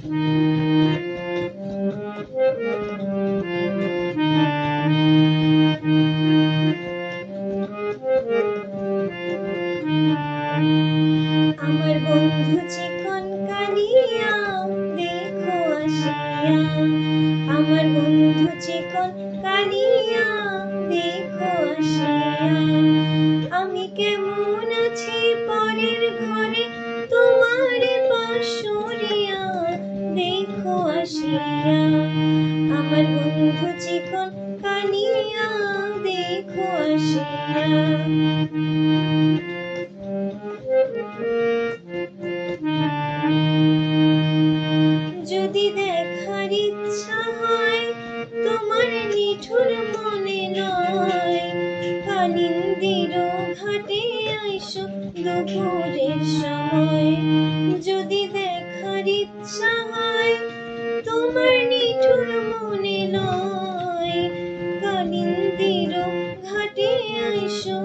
আমার বন্ধু চিকন কালিয়া দেখো আসিয়া, আমার বন্ধু চিকন কালিয়া দেখো আসিয়া। আমি কেমন আছি পরের ঘরে তোমারে পাশুরিয়া দেখো আসিয়া, আমার বন্ধু চিকন কালিয়া দেখো আসিয়া। যদি দেখার ইচ্ছা হয় তোমার নিঠুর মনে নয়, কালিন্দির ঘাটে আইসো দুপুরের সময়। যদি দেখার ইচ্ছা হয় তোমার নিঠুর মনে নয়, কালিন্দির ঘাটে আইসো